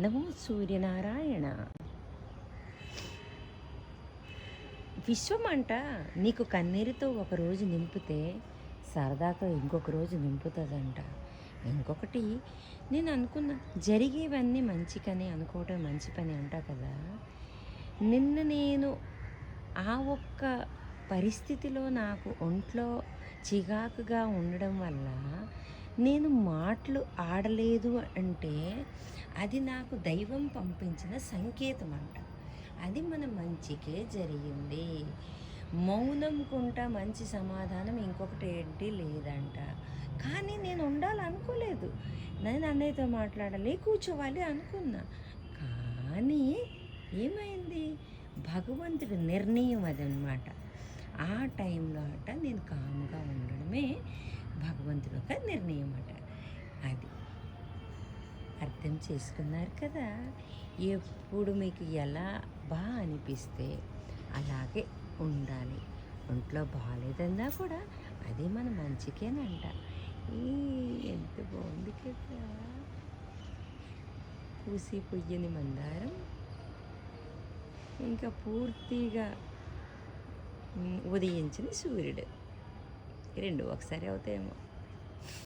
నమో సూర్యనారాయణ. విశ్వమంట నీకు కన్నీరుతో ఒకరోజు నింపితే సరదాతో ఇంకొక రోజు నింపుతుందంట. ఇంకొకటి నేను అనుకున్నా, జరిగేవన్నీ మంచికని అనుకోవటం మంచి పని అంటా కదా. నిన్న నేను ఆ ఒక్క పరిస్థితిలో నాకు ఒంట్లో చికాకుగా ఉండడం వల్ల నేను మాటలు ఆడలేదు అంటే అది నాకు దైవం పంపించిన సంకేతం అంట. అది మన మంచికే జరిగింది. మౌనం కుంట మంచి సమాధానం ఇంకొకటి ఏంటి లేదంట. కానీ నేను ఉండాలనుకోలేదు. నేను అన్నయ్యతో మాట్లాడాలి, కూర్చోవాలి అనుకున్నా. కానీ ఏమైంది, భగవంతుడి నిర్ణయం అదనమాట. ఆ టైంలో అట నేను కాముగా ఉండడమే భగవంతుడి యొక్క నిర్ణయం అట. అది అర్థం చేసుకున్నారు కదా. ఎప్పుడు మీకు ఎలా అనిపిస్తే అలాగే ఉండాలి. ఒంట్లో బాగాలేదన్నా కూడా అది మన మంచికేనంట. ఎంత బాగుంది కదా. పూసి పొయ్యని మందారం ఇంకా పూర్తిగా ఉదయించిన సూర్యుడు, రెండు ఒకసారి అవుతాయేమో.